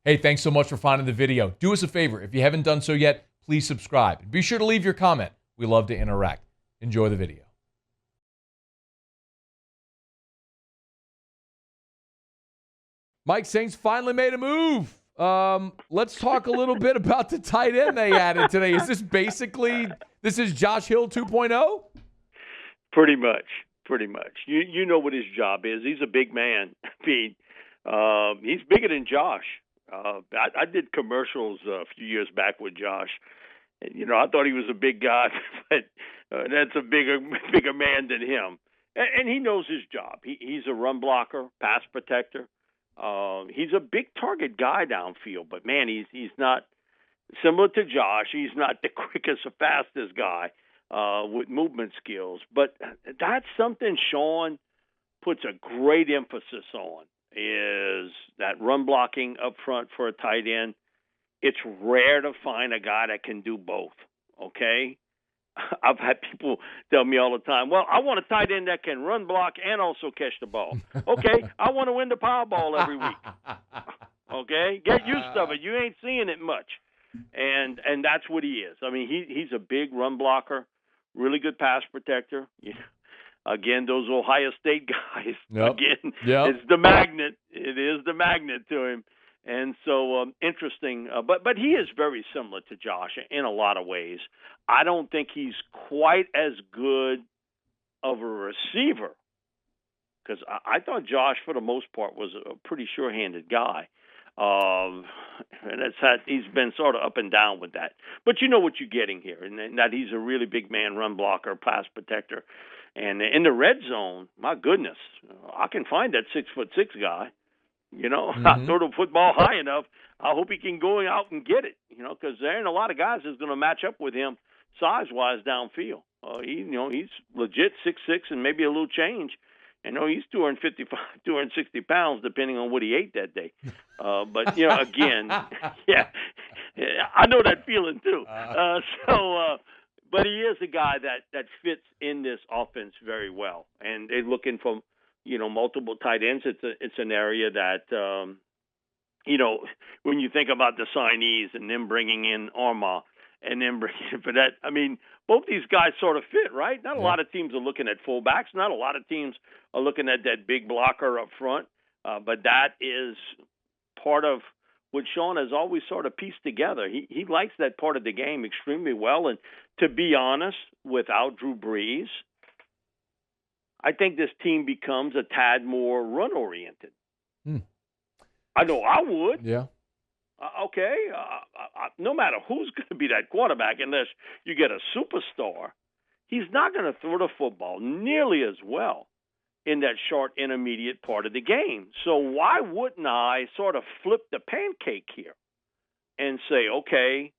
Hey, thanks so much for finding the video. Do us a favor. If you haven't done so yet, please subscribe. Be sure to leave your comment. We love to interact. Enjoy the video. Mike, Saints finally made a move. Let's talk a little bit about the tight end they added today. Is this Josh Hill 2.0? Pretty much. You know what his job is. He's a big man. I mean, he's bigger than Josh. I did commercials a few years back with Josh. And, I thought he was a big guy, but that's a bigger man than him. And he knows his job. He's a run blocker, pass protector. He's a big target guy downfield, but man, he's not similar to Josh. He's not the quickest or fastest guy with movement skills. But that's something Sean puts a great emphasis on, is that run blocking up front for a tight end. It's rare to find a guy that can do both, okay? I've had people tell me all the time, well, I want a tight end that can run block and also catch the ball. Okay, I want to win the Powerball every week. Okay, get used to it. You ain't seeing it much. And that's what he is. I mean, he's a big run blocker, really good pass protector. Yeah. Again, those Ohio State guys, it's the magnet. It is the magnet to him. And so interesting. But he is very similar to Josh in a lot of ways. I don't think he's quite as good of a receiver, because I thought Josh, for the most part, was a pretty sure-handed guy. And he's been sort of up and down with that. But you know what you're getting here, and that he's a really big man, run blocker, pass protector. And in the red zone, my goodness, I can find that 6'6" guy. I throw the football high enough. I hope he can go out and get it, because there ain't a lot of guys that's going to match up with him size-wise downfield. He's legit 6'6" and maybe a little change. He's 260 pounds, depending on what he ate that day. But, again, yeah, I know that feeling too. But he is a guy that fits in this offense very well. And they're looking for, multiple tight ends. It's an area that, when you think about the signees and them bringing in Arma and then bringing in Vannett, I mean, both these guys sort of fit, right? Not a lot of teams are looking at fullbacks. Not a lot of teams are looking at that big blocker up front. But that is part of what Sean has always sort of pieced together. He likes that part of the game extremely well. And to be honest, without Drew Brees, I think this team becomes a tad more run-oriented. I know I would. Yeah. Okay. No matter who's going to be that quarterback, unless you get a superstar, he's not going to throw the football nearly as well in that short intermediate part of the game. So why wouldn't I sort of flip the pancake here and say, okay,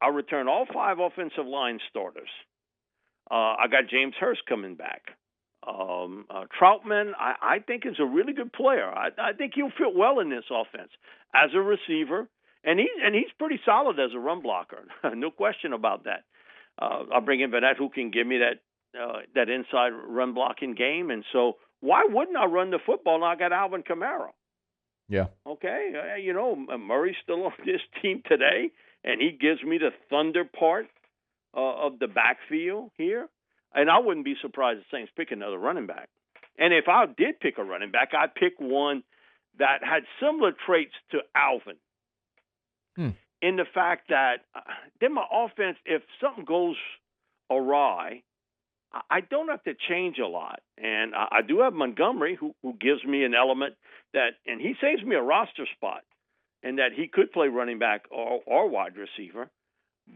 I'll return all 5 offensive line starters. I got James Hurst coming back. Troutman, I think, is a really good player. I think he'll fit well in this offense as a receiver, and he's pretty solid as a run blocker. No question about that. I'll bring in Vannett, who can give me that inside run blocking game, and so why wouldn't I run the football? And I got Alvin Kamara. Yeah. Okay, Murray's still on this team today, and he gives me the thunder part of the backfield here. And I wouldn't be surprised if Saints pick another running back. And if I did pick a running back, I'd pick one that had similar traits to Alvin. In the fact that then my offense, if something goes awry, I don't have to change a lot. And I do have Montgomery, who gives me an element and he saves me a roster spot, and that he could play running back or wide receiver.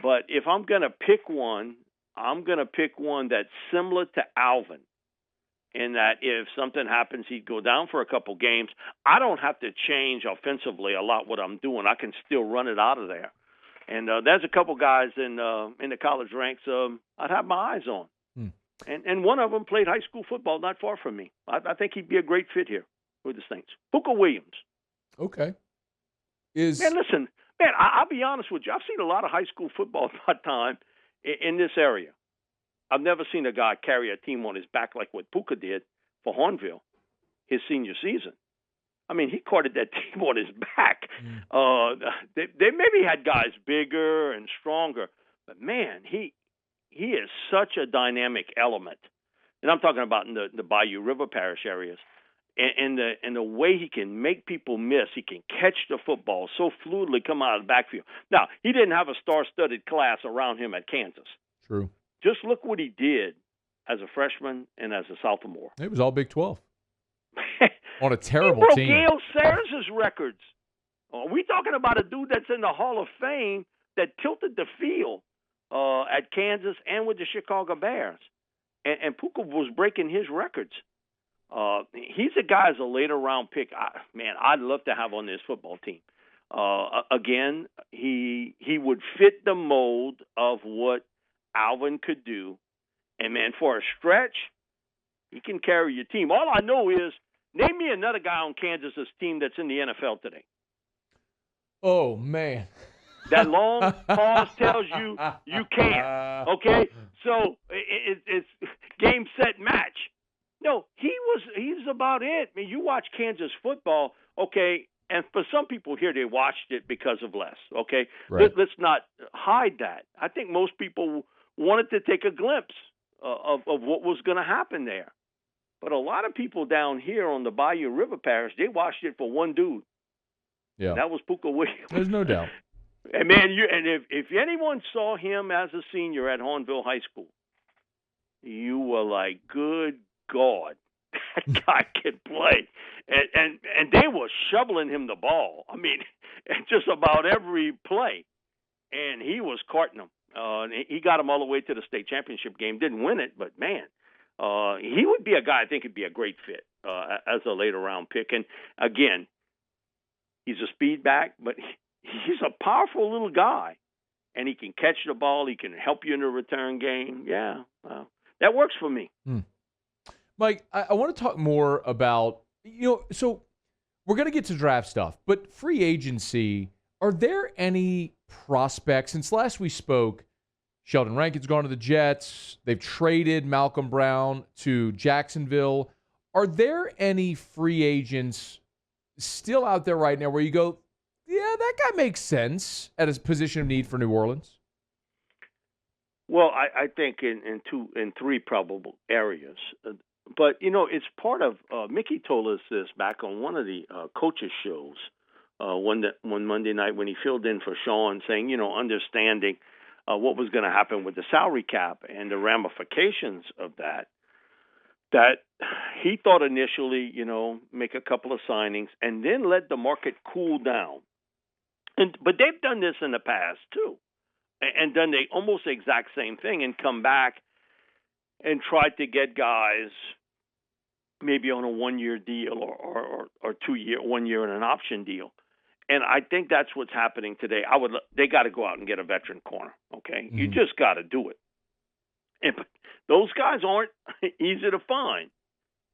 But if I'm going to pick one, I'm going to pick one that's similar to Alvin, in that if something happens, he'd go down for a couple games. I don't have to change offensively a lot what I'm doing. I can still run it out of there. And there's a couple guys in the college ranks I'd have my eyes on. And one of them played high school football not far from me. I think he'd be a great fit here with the Saints. Hooker Williams. Okay. Man, listen, I'll be honest with you. I've seen a lot of high school football in my time in this area. I've never seen a guy carry a team on his back like what Puka did for Hornville his senior season. I mean, he carted that team on his back. They maybe had guys bigger and stronger, but man, he is such a dynamic element. And I'm talking about in the Bayou River Parish areas. And the way he can make people miss, he can catch the football so fluidly, come out of the backfield. Now, he didn't have a star-studded class around him at Kansas. True. Just look what he did as a freshman and as a sophomore. It was all Big 12. On a terrible he broke team. Gail Sayers' records. We talking about a dude that's in the Hall of Fame that tilted the field at Kansas and with the Chicago Bears. And Puka was breaking his records. He's a guy as a later round pick. I'd love to have on this football team. Again, he would fit the mold of what Alvin could do. And, man, for a stretch, he can carry your team. All I know is, name me another guy on Kansas's team that's in the NFL today. Oh, man. That long pause tells you can't. Okay? So it's game, set, match. No, he's about it. I mean, you watch Kansas football, okay, and for some people here, they watched it because of Les, okay? Right. Let's not hide that. I think most people wanted to take a glimpse of what was going to happen there. But a lot of people down here on the Bayou River Parish, they watched it for one dude. Yeah. And that was Puka Williams. There's no doubt. And, man, if anyone saw him as a senior at Hornville High School, you were like, good God, that guy can play. And they were shoveling him the ball. I mean, just about every play. And he was carting them. He got him all the way to the state championship game. Didn't win it, but, man, he would be a guy I think would be a great fit as a later round pick. And, again, he's a speed back, but he's a powerful little guy. And he can catch the ball. He can help you in the return game. Yeah, that works for me. Mike, I want to talk more about, so we're going to get to draft stuff, but free agency, are there any prospects? Since last we spoke, Sheldon Rankin's gone to the Jets. They've traded Malcolm Brown to Jacksonville. Are there any free agents still out there right now where you go, yeah, that guy makes sense at his position of need for New Orleans? Well, I think in three probable areas. But, it's part of Mickey told us this back on one of the coaches' shows one Monday night when he filled in for Sean, saying, understanding what was going to happen with the salary cap and the ramifications of that he thought initially, make a couple of signings and then let the market cool down. But they've done this in the past, too, and done the almost exact same thing and come back and tried to get guys maybe on a 1-year deal or 2-year, 1 year and an option deal. And I think that's what's happening today. They got to go out and get a veteran corner, okay? Mm-hmm. You just got to do it. And those guys aren't easy to find.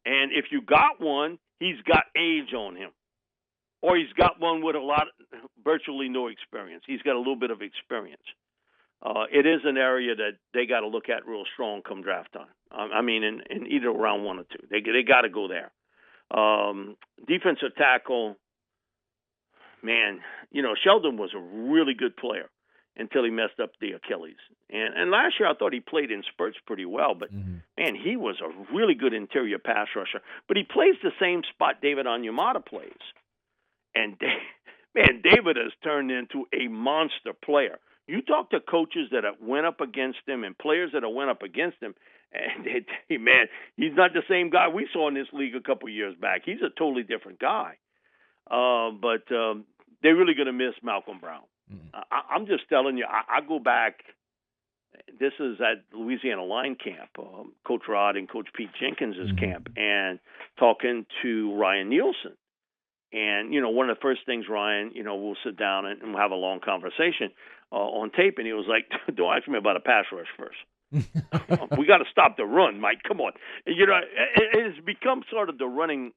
And if you got one, he's got age on him. Or he's got one with virtually no experience. He's got a little bit of experience. It is an area that they got to look at real strong come draft time. I mean, in either round 1 or 2. They got to go there. Defensive tackle, man, Sheldon was a really good player until he messed up the Achilles. And last year I thought he played in spurts pretty well, but, man, he was a really good interior pass rusher. But he plays the same spot David Onyemata plays. And, man, David has turned into a monster player. You talk to coaches that have went up against him and players that have went up against him, and man, he's not the same guy we saw in this league a couple of years back. He's a totally different guy. But they're really going to miss Malcolm Brown. I'm just telling you, I go back. This is at Louisiana Line Camp, Coach Rod and Coach Pete Jenkins' camp, and talking to Ryan Nielsen. And, one of the first things, Ryan, we'll sit down and we'll have a long conversation on tape. And he was like, don't ask me about a pass rush first. We got to stop the run, Mike. Come on. It's become sort of the running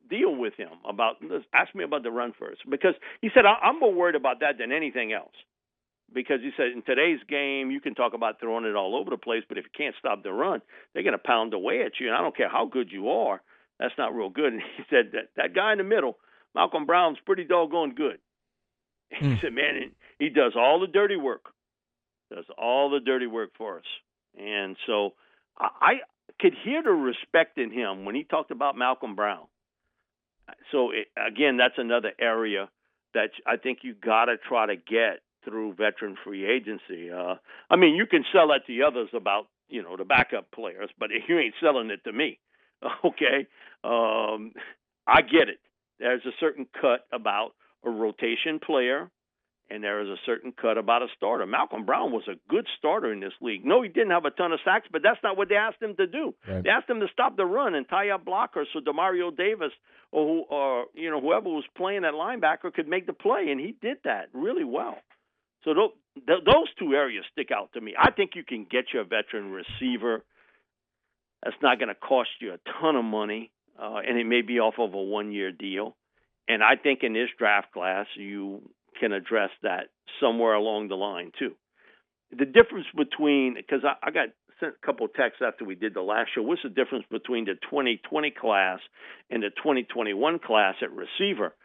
deal with him about, ask me about the run first. Because he said, I'm more worried about that than anything else. Because he said, in today's game, you can talk about throwing it all over the place, but if you can't stop the run, they're going to pound away at you. And I don't care how good you are. That's not real good. And he said that guy in the middle, Malcolm Brown's pretty doggone good. He said, man, he does all the dirty work. Does all the dirty work for us. And so I could hear the respect in him when he talked about Malcolm Brown. So, again, that's another area that I think you got to try to get through veteran free agency. I mean, you can sell that to others about, the backup players, but you ain't selling it to me, okay? I get it. There's a certain cut about a rotation player, and there is a certain cut about a starter. Malcolm Brown was a good starter in this league. No, he didn't have a ton of sacks, but that's not what they asked him to do. Right. They asked him to stop the run and tie up blockers so Demario Davis or whoever was playing at linebacker could make the play, and he did that really well. So those two areas stick out to me. I think you can get your veteran receiver. That's not going to cost you a ton of money, and it may be off of a one-year deal. And I think in this draft class, you can address that somewhere along the line too. The difference between, because I got sent a couple of texts after we did the last show, what's the difference between the 2020 class and the 2021 class at receiver?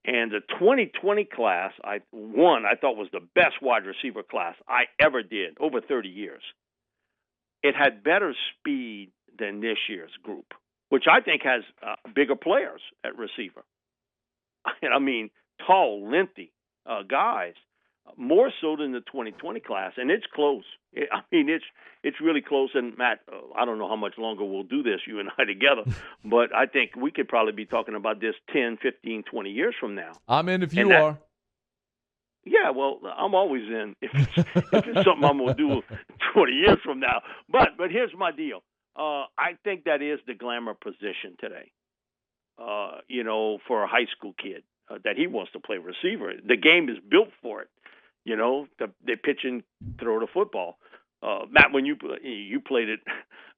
And the 2020 class, I thought was the best wide receiver class I ever did, over 30 years. It had better speed than this year's group, which I think has bigger players at receiver. I mean, tall, lengthy guys, more so than the 2020 class, and it's close. It's really close. And Matt, I don't know how much longer we'll do this, you and I together, but I think we could probably be talking about this 10, 15, 20 years from now. I'm in if you are. Yeah, well, I'm always in if it's something I'm going to do 20 years from now. But here's my deal. I think that is the glamour position today, for a high school kid. That he wants to play receiver. The game is built for it. They pitch and throw the football. Matt, when you played it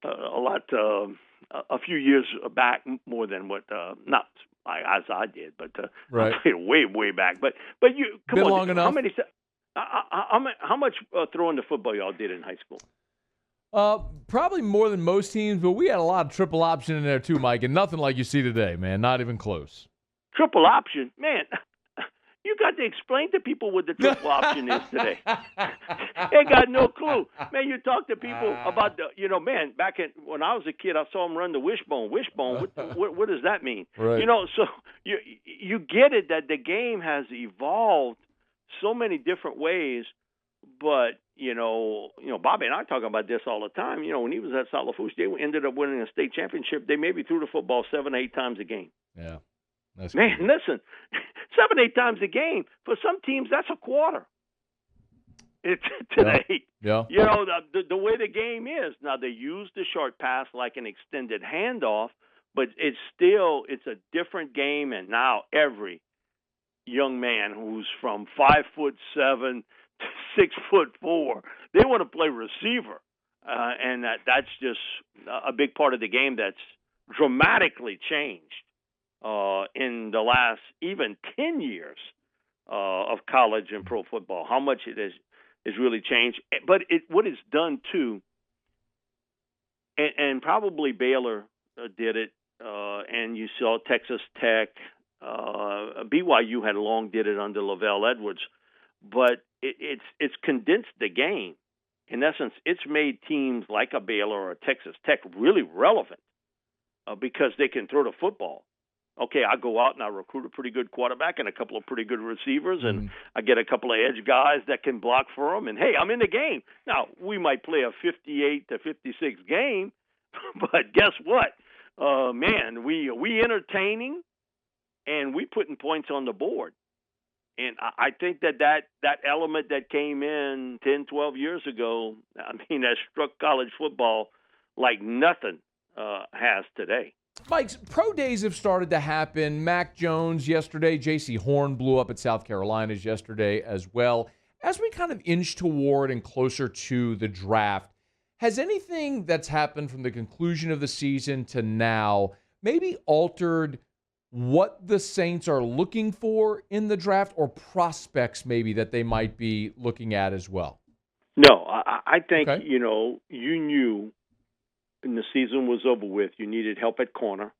a lot, a few years back, more than what not as I did, but right. I played way back. But you come Been on, long enough. How much throwing the football y'all did in high school? Probably more than most teams, but we had a lot of triple option in there too, Mike, and nothing like you see today, man. Not even close. Triple option, man. You got to explain to people what the triple option is today. They got no clue. Man, you talk to people about man, back when I was a kid, I saw them run the wishbone. Wishbone, what does that mean? Right. So you get it that the game has evolved so many different ways, but, Bobby and I talk about this all the time. When he was at South Lafourche, they ended up winning a state championship. They maybe threw the football 7-8 times a game. Yeah. That's man, cool. Listen, 7-8 times a game. For some teams, that's a quarter. It's today. Yeah. The way the game is. Now, they use the short pass like an extended handoff, but it's a different game. And now every young man who's from 5'7" to 6'4", they want to play receiver. And that's just a big part of the game that's dramatically changed. In the last even 10 years of college and pro football, how much it has really changed. But what it's done too, and probably Baylor did it, and you saw Texas Tech, BYU had long did it under Lavelle Edwards, but it's condensed the game. In essence, it's made teams like a Baylor or a Texas Tech really relevant because they can throw the football. Okay, I go out and I recruit a pretty good quarterback and a couple of pretty good receivers, and I get a couple of edge guys that can block for them, and, hey, I'm in the game. Now, we might play a 58 to 56 game, but guess what? Man, we entertaining, and we putting points on the board. And I think that element that came in 10, 12 years ago, that struck college football like nothing has today. Mike's pro days have started to happen. Mac Jones yesterday, J.C. Horn blew up at South Carolina's yesterday as well. As we kind of inch toward and closer to the draft, has anything that's happened from the conclusion of the season to now maybe altered what the Saints are looking for in the draft, or prospects maybe that they might be looking at as well? No, I think, Okay. you knew when the season was over with, you needed help at corner.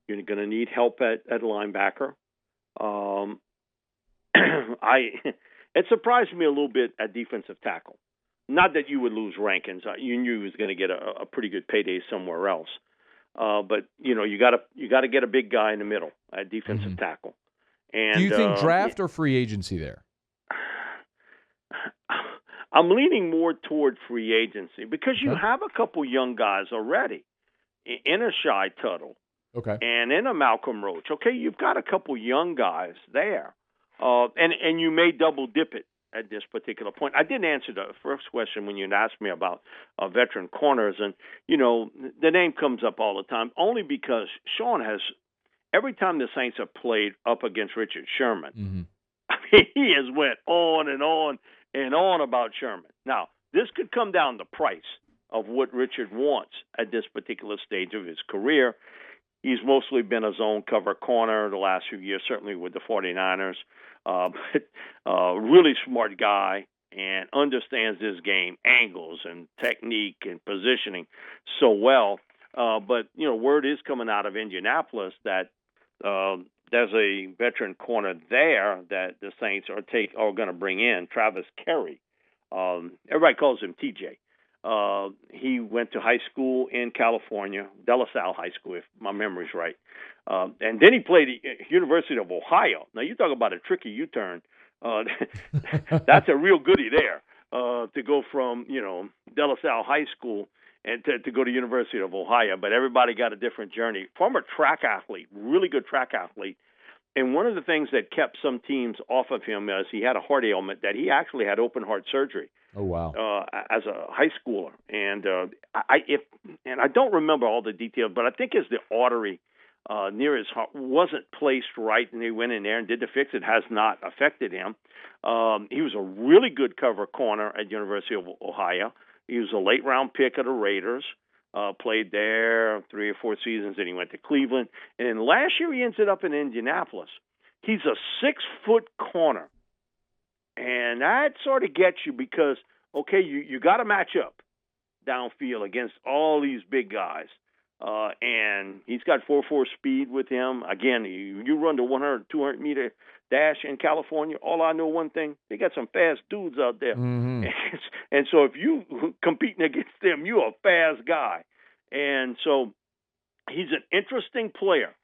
You're going to need help at linebacker. Um, it surprised me a little bit at defensive tackle. Not that you would lose Rankins. You knew he was going to get a pretty good payday somewhere else. But you got to get a big guy in the middle at defensive tackle. And do you think draft or free agency there? I'm leaning more toward free agency because you have a couple young guys already in a Shy Tuttle. Okay. And in a Malcolm Roach. Okay, you've got a couple young guys there. And you may double dip it at this particular point. I didn't answer the first question when you asked me about veteran corners. And, the name comes up all the time, only because Sean has, every time the Saints have played up against Richard Sherman, I mean, he has went on and on and on about Sherman. Now, this could come down to price of what Richard wants at this particular stage of his career. He's mostly been a zone cover corner the last few years, certainly with the 49ers. Really smart guy and understands this game, angles and technique and positioning so well. But, word is coming out of Indianapolis that there's a veteran corner there that the Saints are going to bring in, Travis Kerry. Everybody calls him TJ. He went to high school in California, De La Salle High School, if my memory's right. And then he played at University of Ohio. Now, you talk about a tricky U-turn. That's a real goodie there, to go from, De La Salle High School and to go to University of Ohio. But everybody got a different journey. Former track athlete, really good track athlete. And one of the things that kept some teams off of him is he had a heart ailment that he actually had open heart surgery. Oh, wow. As a high schooler. And I don't remember all the details, but I think it's the artery near his heart wasn't placed right, and they went in there and did the fix. It has not affected him. He was a really good cover corner at University of Ohio. He was a late-round pick of the Raiders, played there 3 or 4 seasons, and he went to Cleveland. And then last year he ended up in Indianapolis. He's a 6-foot corner. And that sort of gets you because, okay, you got to match up downfield against all these big guys. And he's got 4.4 speed with him. Again, you run the 100, 200-meter dash in California, all I know one thing, they got some fast dudes out there. And so if you competing against them, you're a fast guy. And so he's an interesting player.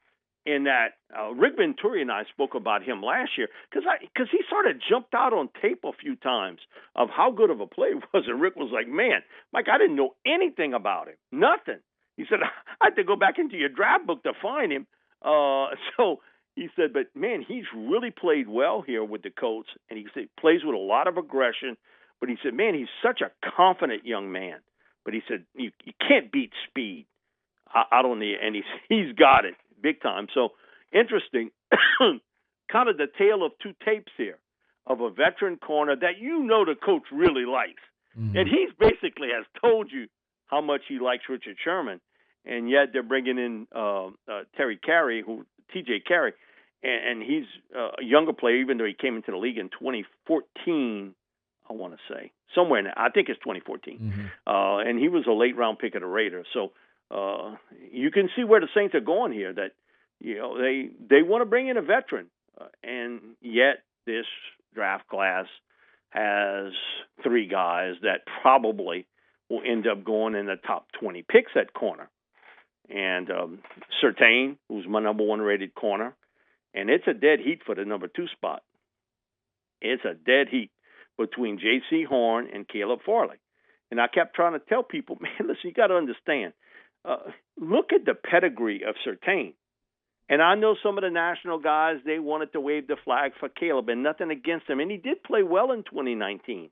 In that, Rick Venturi and I spoke about him last year because he sort of jumped out on tape a few times of how good of a player he was. And Rick was like, man, Mike, I didn't know anything about him. Nothing. He said, I had to go back into your draft book to find him. So he said, but, man, he's really played well here with the Colts. And he said, plays with a lot of aggression. But he said, man, he's such a confident young man. But he said, you can't beat speed out on the – and he's got it. Big time. So interesting, kind of the tale of two tapes here of a veteran corner that the coach really likes. And he's basically has told you how much he likes Richard Sherman. And yet they're bringing in TJ Carey, and he's a younger player, even though he came into the league in 2014, I want to say. Somewhere in there. I think it's 2014. And he was a late-round pick of the Raiders. So you can see where the Saints are going here, that they want to bring in a veteran, and yet this draft class has 3 guys that probably will end up going in the top 20 picks at corner. And Surtain, who's my number 1 rated corner, and it's a dead heat for the number 2 spot. It's a dead heat between J.C. Horn and Caleb Farley. And I kept trying to tell people, man, listen, you got to understand. Look at the pedigree of Surtain. And I know some of the national guys, they wanted to wave the flag for Caleb, and nothing against him. And he did play well in 2019.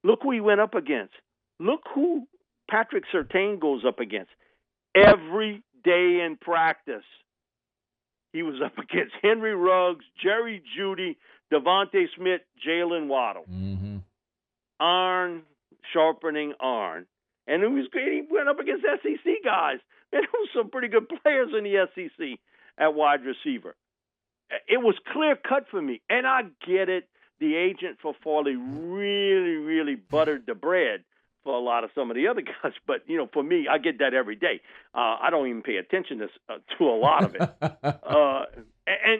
Look who he went up against. Look who Patrick Surtain goes up against. Every day in practice, he was up against Henry Ruggs, Jerry Jeudy, Devontae Smith, Jalen Waddle. Iron sharpening iron. And he went up against SEC guys. And there were some pretty good players in the SEC at wide receiver. It was clear cut for me. And I get it. The agent for Farley really, really buttered the bread for a lot of some of the other guys. But, for me, I get that every day. I don't even pay attention to a lot of it.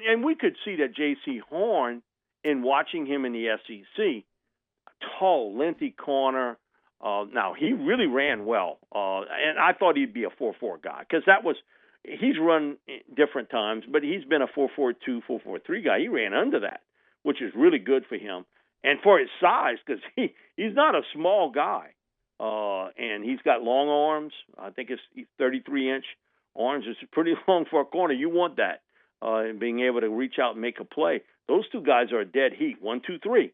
And we could see that J.C. Horn, in watching him in the SEC, tall, lengthy corner. Now, he really ran well, and I thought he'd be a 4-4 guy because he's run different times, but he's been a 4-4-2, 4-4-3 guy. He ran under that, which is really good for him. And for his size, because he's not a small guy, and he's got long arms. I think he's 33-inch arms. It's pretty long for a corner. You want that, and being able to reach out and make a play. Those two guys are a dead heat, 1, 2, 3.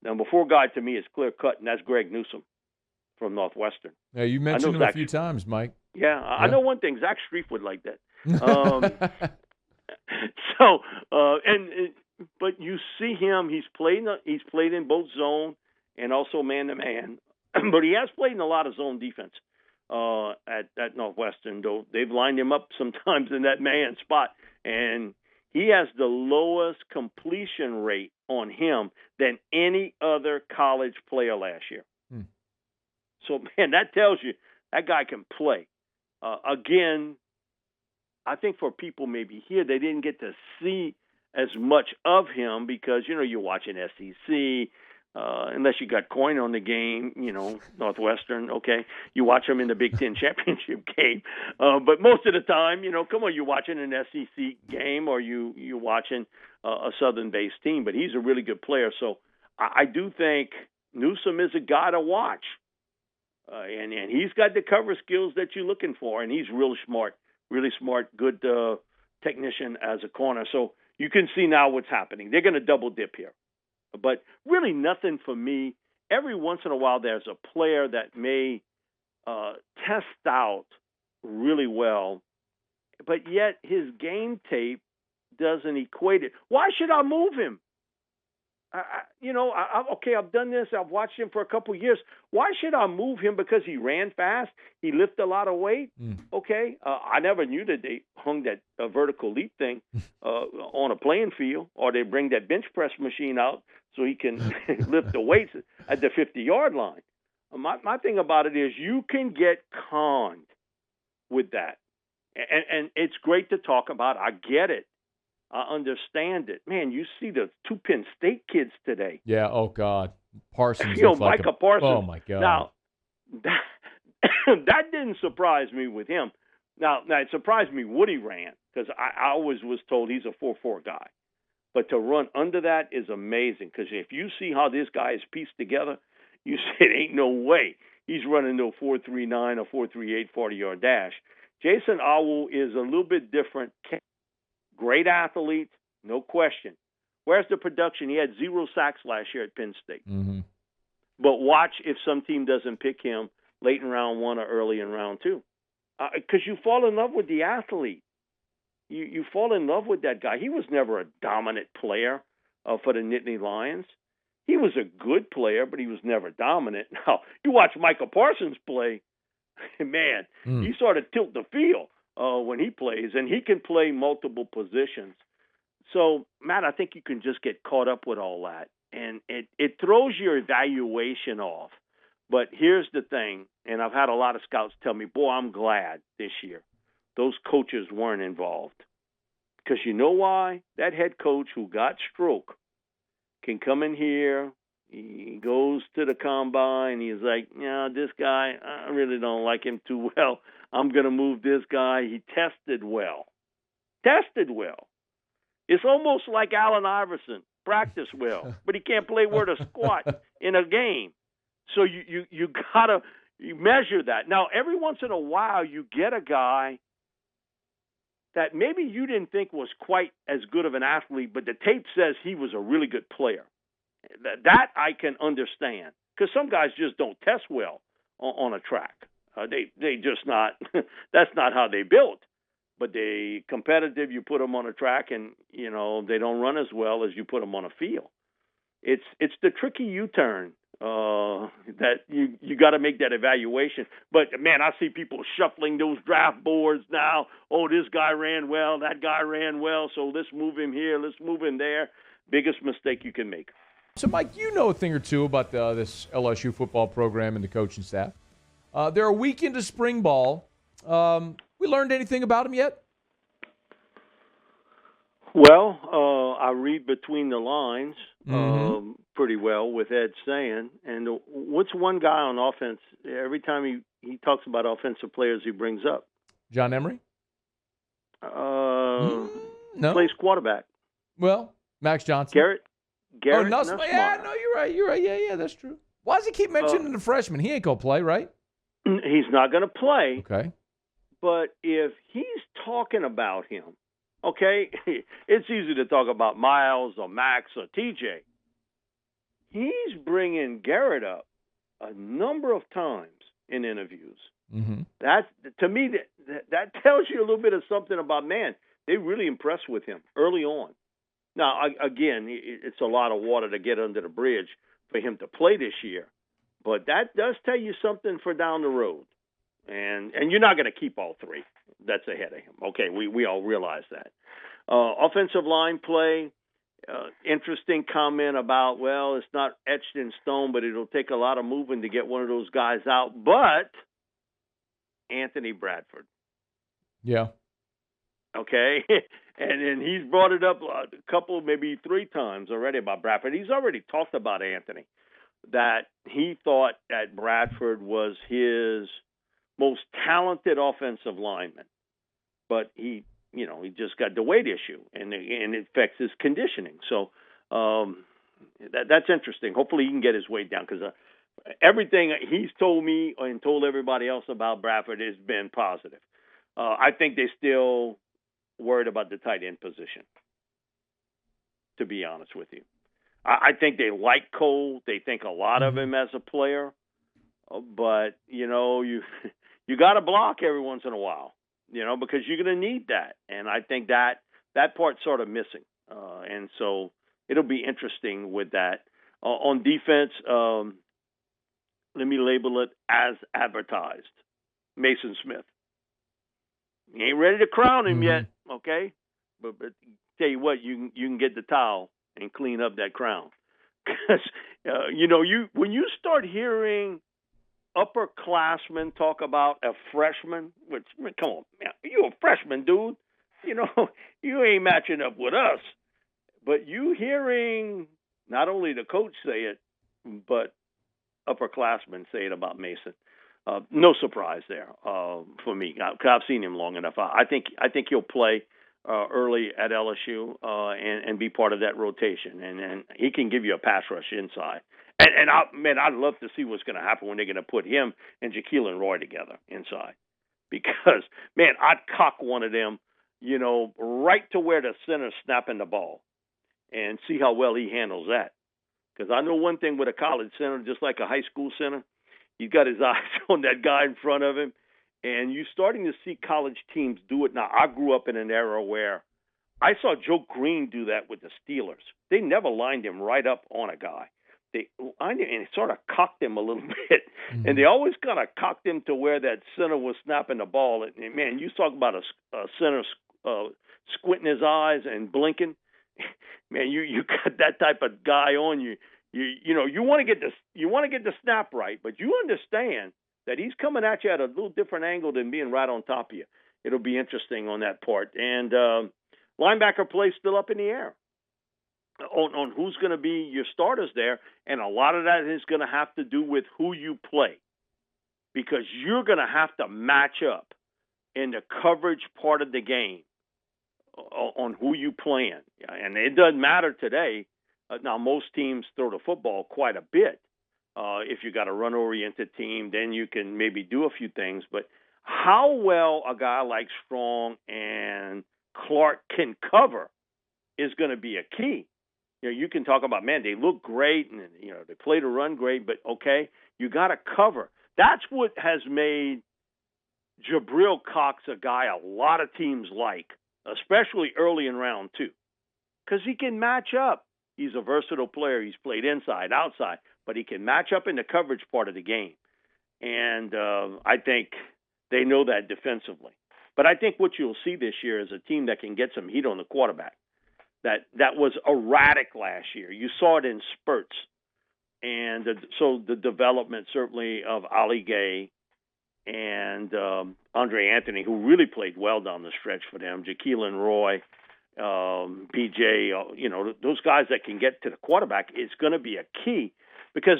Number 4 guy to me is clear cut, and that's Greg Newsome from Northwestern. Yeah, you mentioned him a few times, Mike. Yeah, I know one thing. Zach Strief would like that. But you see him. He's played in both zone and also man-to-man. But he has played in a lot of zone defense at Northwestern, though they've lined him up sometimes in that man spot. And he has the lowest completion rate on him than any other college player last year. So, man, that tells you that guy can play. Again, I think for people maybe here, they didn't get to see as much of him because, you're watching SEC, unless you got coin on the game, Northwestern, okay. You watch him in the Big Ten championship game. But most of the time, come on, you're watching an SEC game or you're watching a Southern-based team. But he's a really good player. So I do think Newsome is a guy to watch. And he's got the cover skills that you're looking for. And he's really smart, good technician as a corner. So you can see now what's happening. They're going to double dip here. But really nothing for me. Every once in a while there's a player that may test out really well, but yet his game tape doesn't equate it. Why should I move him? Okay, I've done this. I've watched him for a couple of years. Why should I move him? Because he ran fast? He lifted a lot of weight? Okay. I never knew that they hung that vertical leap thing on a playing field, or they bring that bench press machine out so he can lift the weights at the 50-yard line. My thing about it is you can get conned with that. And it's great to talk about. I get it. I understand it. Man, you see the 2 Penn State kids today. Yeah, oh, God. Parsons. Micah Parsons. Oh, my God. Now, that didn't surprise me with him. Now it surprised me what he ran, because I always was told he's a 4-4 guy. But to run under that is amazing, because if you see how this guy is pieced together, you say it ain't no way he's running no 4.39 or 4.38 40-yard dash. Jason Owl is a little bit different. Great athlete, no question. Where's the production? He had 0 sacks last year at Penn State. Mm-hmm. But watch if some team doesn't pick him late in round 1 or early in round 2. Because you fall in love with the athlete. You fall in love with that guy. He was never a dominant player for the Nittany Lions. He was a good player, but he was never dominant. Now, you watch Micah Parsons play, man, he sort of tilt the field when he plays, and he can play multiple positions. So, Matt, I think you can just get caught up with all that, and it throws your evaluation off. But here's the thing, and I've had a lot of scouts tell me, boy, I'm glad this year those coaches weren't involved. Because you know why? That head coach who got stroke can come in here, he goes to the combine, he's like, this guy, I really don't like him too well. I'm going to move this guy. He tested well. It's almost like Allen Iverson, practice well, but he can't play worth a squat in a game. So you gotta measure that. Now, every once in a while, you get a guy that maybe you didn't think was quite as good of an athlete, but the tape says he was a really good player. That I can understand, because some guys just don't test well on a track. They just not. That's not how they built. But they competitive. You put them on a track, and they don't run as well as you put them on a field. It's the tricky U-turn that you got to make that evaluation. But man, I see people shuffling those draft boards now. Oh, this guy ran well, that guy ran well, so let's move him here, let's move him there. Biggest mistake you can make. So, Mike, you know a thing or two about this LSU football program and the coaching staff. They're a week into spring ball. We learned anything about them yet? Well, I read between the lines Mm-hmm. pretty well with Ed saying. And what's one guy on offense? Every time he talks about offensive players, he brings up John Emery? uh, plays No. quarterback. Well, Max Johnson. Garrett Oh, Garrett Nussmeier. Yeah, Nussmeier. no, you're right. You're right. Yeah, yeah, that's true. Why does he keep Uh, mentioning the freshman? He ain't gonna play, right? he's not going to play, Okay. but if he's talking about him, okay, it's easy to talk about Miles or Max or TJ. He's bringing Garrett up a number of times in interviews. Mm-hmm. That to me that tells you a little bit of something about, man, they really impressed with him early on. Now again, it's a lot of water to get under the bridge for him to play this year, but that does tell you something for down the road. And you're not going to keep all three that's ahead of him. Okay, we all realize that. Offensive line play. Interesting comment about, well, it's not etched in stone, but it'll take a lot of moving to get one of those guys out. But Anthony Bradford, Yeah. okay? and he's brought it up a couple, maybe three times already about Bradford. He's already talked about Anthony, that he thought that Bradford was his most talented offensive lineman. But he just got the weight issue, and it affects his conditioning. So that's interesting. Hopefully, he can get his weight down because everything he's told me and told everybody else about Bradford has been positive. I think they're still worried about the tight end position, to be honest with you. I think they like Cole. They think a lot of him as a player, but you got to block every once in a while. Because you're going to need that. And I think that part's sort of missing. And so it'll be interesting with that. On defense, let me label it as advertised. Mason Smith. He ain't ready to crown him yet, okay? But tell you what, you can get the towel and clean up that crown. Because, when you start hearing upperclassmen talk about a freshman, which, come on, man, you a freshman, dude. You ain't matching up with us. But you hearing not only the coach say it, but upperclassmen say it about Mason. No surprise there for me. I've seen him long enough. I think he'll play early at LSU and be part of that rotation, and he can give you a pass rush inside. And I'd love to see what's going to happen when they're going to put him and Jaquil and Roy together inside. Because, man, I'd cock one of them, right to where the center's snapping the ball and see how well he handles that. Because I know one thing with a college center, just like a high school center, he's got his eyes on that guy in front of him. And you're starting to see college teams do it now. I grew up in an era where I saw Joe Green do that with the Steelers. They never lined him right up on a guy. They lined him and sort of cocked him a little bit. Mm-hmm. And they always kind of cocked him to where that center was snapping the ball. And man, you talk about a center squinting his eyes and blinking. Man, you got that type of guy on you. You want to get the snap right, but you understand that he's coming at you at a little different angle than being right on top of you. It'll be interesting on that part. And linebacker play still up in the air on who's going to be your starters there, and a lot of that is going to have to do with who you play, because you're going to have to match up in the coverage part of the game on who you playing. And it doesn't matter today. Now, most teams throw the football quite a bit. If you got a run-oriented team, then you can maybe do a few things. But how well a guy like Strong and Clark can cover is going to be a key. You can talk about, man, they look great, and they play the run great, but okay, you got to cover. That's what has made Jabril Cox a guy a lot of teams like, especially early in round 2, because he can match up. He's a versatile player. He's played inside, outside, but he can match up in the coverage part of the game. And I think they know that defensively. But I think what you'll see this year is a team that can get some heat on the quarterback. That was erratic last year. You saw it in spurts. And so the development certainly of Ali Gay and Andre Anthony, who really played well down the stretch for them, Jaquil and Roy, BJ, those guys that can get to the quarterback is going to be a key, because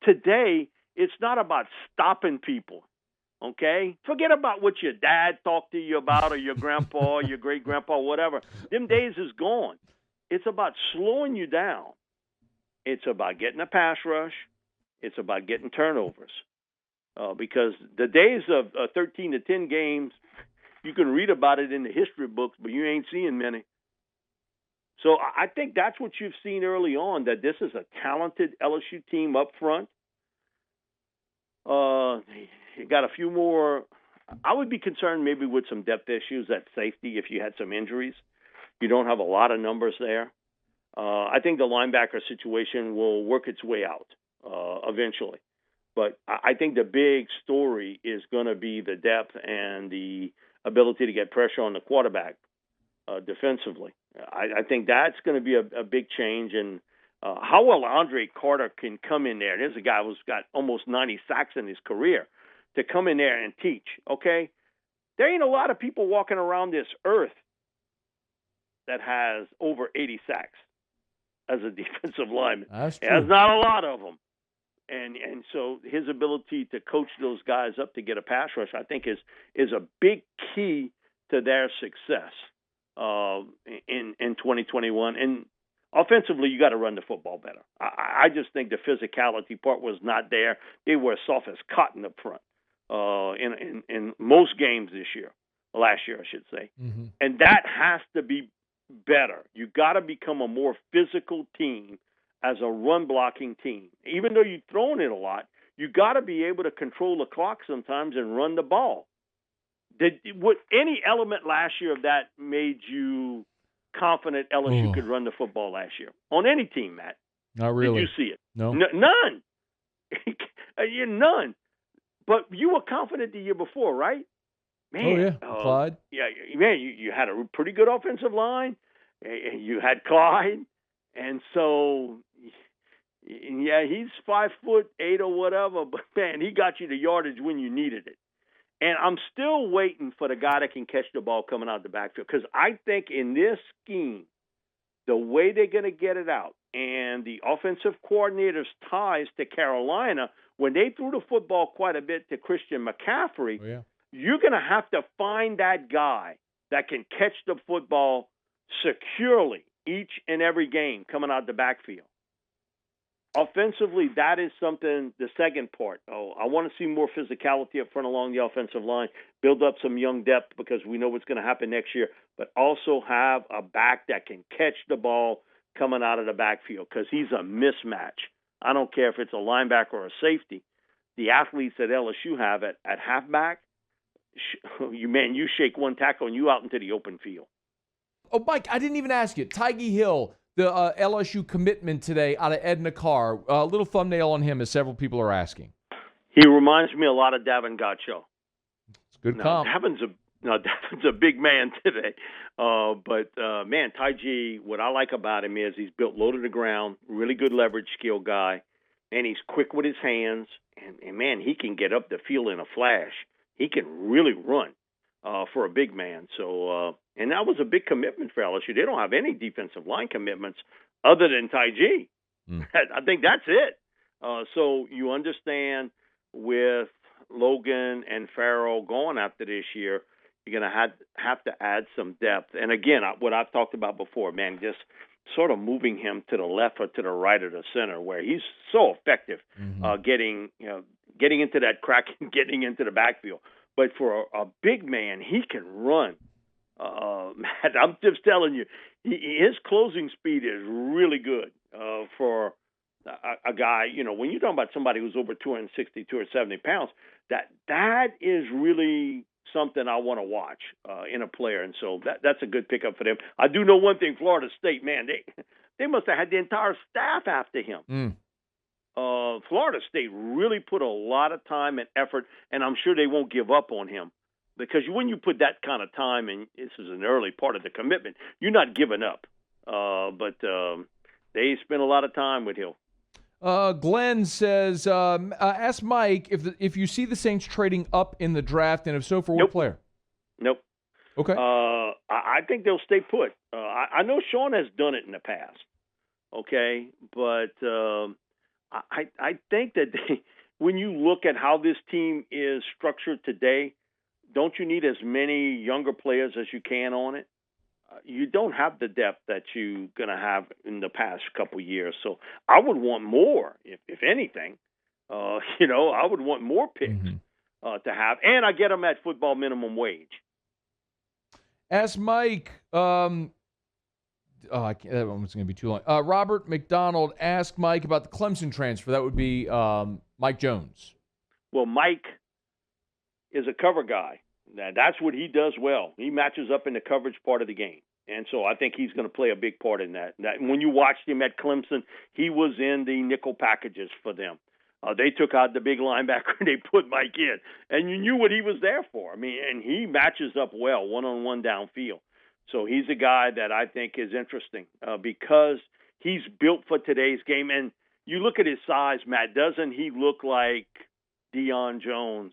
today it's not about stopping people. Okay? Forget about what your dad talked to you about, or your grandpa, or your great-grandpa, whatever. Them days is gone. It's about slowing you down. It's about getting a pass rush. It's about getting turnovers. Because the days of 13-10 games, you can read about it in the history books, but you ain't seeing many. So I think that's what you've seen early on, that this is a talented LSU team up front. You got a few more. I would be concerned maybe with some depth issues at safety if you had some injuries. You don't have a lot of numbers there. I think the linebacker situation will work its way out eventually. But I think the big story is going to be the depth and the ability to get pressure on the quarterback defensively. I think that's going to be a big change. And how well Andre Carter can come in there. There's a guy who's got almost 90 sacks in his career, to come in there and teach, okay? There ain't a lot of people walking around this earth that has over 80 sacks as a defensive lineman. That's true. There's not a lot of them. And so his ability to coach those guys up to get a pass rush, I think, is a big key to their success in 2021. And offensively, you got to run the football better. I just think the physicality part was not there. They were soft as cotton up front in most games this year, last year, I should say. Mm-hmm. And that has to be better. You got to become a more physical team as a run-blocking team. Even though you're throwing it a lot, you got to be able to control the clock sometimes and run the ball. Would any element last year of that made you confident LSU could run the football last year? On any team, Matt? Not really. Did you see it? No. None. You're none. But you were confident the year before, right? Man, Clyde. Yeah, man, you had a pretty good offensive line. You had Clyde. And so, yeah, he's 5'8" or whatever, but, man, he got you the yardage when you needed it. And I'm still waiting for the guy that can catch the ball coming out the backfield, because I think in this scheme, the way they're going to get it out, and the offensive coordinator's ties to Carolina, when they threw the football quite a bit to Christian McCaffrey, you're going to have to find that guy that can catch the football securely each and every game coming out the backfield. Offensively, that is something, the second part. I want to see more physicality up front along the offensive line, build up some young depth, because we know what's going to happen next year, but also have a back that can catch the ball coming out of the backfield, because he's a mismatch. I don't care if it's a linebacker or a safety. The athletes that LSU have at halfback, you shake one tackle and you out into the open field. Oh, Mike, I didn't even ask you. Tygee Hill, the LSU commitment today out of Edna Carr. A little thumbnail on him, as several people are asking. He reminds me a lot of Davin Gotcho. It's a good comp. Davin's a big man today. But Tygee, what I like about him is he's built low to the ground, really good leverage skill guy, and he's quick with his hands. And man, he can get up the field in a flash. He can really run for a big man. So, and that was a big commitment for LSU. They don't have any defensive line commitments other than Tygee. I think that's it. So you understand with Logan and Farrell going after this year, you're going to have to add some depth. And again, what I've talked about before, man, just sort of moving him to the left or to the right or the center, where he's so effective getting into that crack and getting into the backfield. But for a big man, he can run. Matt, I'm just telling you, his closing speed is really good for a guy. When you're talking about somebody who's over 260, 270 pounds, that is really something I want to watch in a player. And so that's a good pickup for them. I do know one thing, Florida State, man, they must have had the entire staff after him. Florida State really put a lot of time and effort, and I'm sure they won't give up on him, because when you put that kind of time, and this is an early part of the commitment, you're not giving up. But they spent a lot of time with him. Glenn says, ask Mike if you see the Saints trading up in the draft, and if so, for what player? Nope. Okay. I think they'll stay put. I know Sean has done it in the past, okay? But I think that when you look at how this team is structured today, don't you need as many younger players as you can on it? You don't have the depth that you're going to have in the past couple years. So I would want more, if anything. I would want more picks to have. And I get them at football minimum wage. Ask Mike. That one's going to be too long. Robert McDonald asked Mike about the Clemson transfer. That would be Mike Jones. Well, Mike is a cover guy. That's what he does well. He matches up in the coverage part of the game. And so I think he's going to play a big part in that. When you watched him at Clemson, he was in the nickel packages for them. They took out the big linebacker and they put Mike in. And you knew what he was there for. I mean, and he matches up well one-on-one downfield. So he's a guy that I think is interesting because he's built for today's game. And you look at his size, Matt, doesn't he look like Deion Jones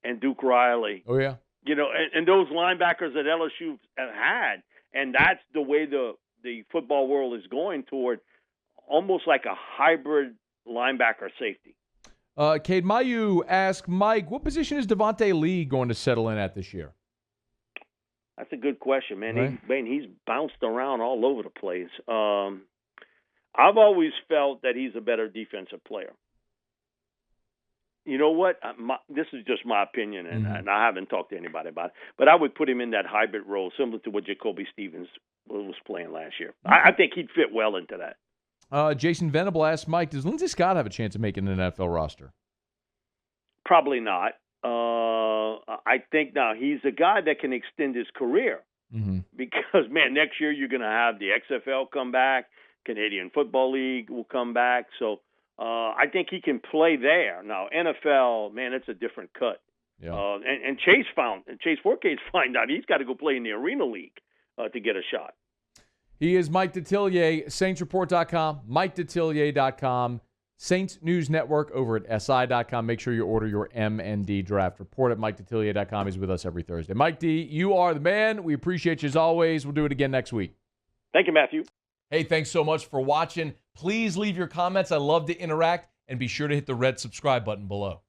and Duke Riley? Oh, yeah. And those linebackers that LSU had. And that's the way the football world is going toward, almost like a hybrid linebacker safety. Cade Mayu asked Mike, what position is Devontae Lee going to settle in at this year? That's a good question, man. Right. He's bounced around all over the place. I've always felt that he's a better defensive player. You know what? This is just my opinion, and I haven't talked to anybody about it. But I would put him in that hybrid role, similar to what Jacoby Stevens was playing last year. I think he'd fit well into that. Jason Venable asked Mike, does Lindsey Scott have a chance of making an NFL roster? Probably not. I think now he's a guy that can extend his career because, man, next year you're going to have the XFL come back, Canadian Football League will come back. So I think he can play there. Now, NFL, man, it's a different cut. Yeah. And Chase Forkay's find out he's got to go play in the Arena League to get a shot. He is Mike Detillier, saintsreport.com, MikeDetillier.com, Saints News Network over at SI.com. Make sure you order your MND draft report at MikeDetillier.com. He's with us every Thursday. Mike D, you are the man. We appreciate you as always. We'll do it again next week. Thank you, Matthew. Hey, thanks so much for watching. Please leave your comments. I love to interact. And be sure to hit the red subscribe button below.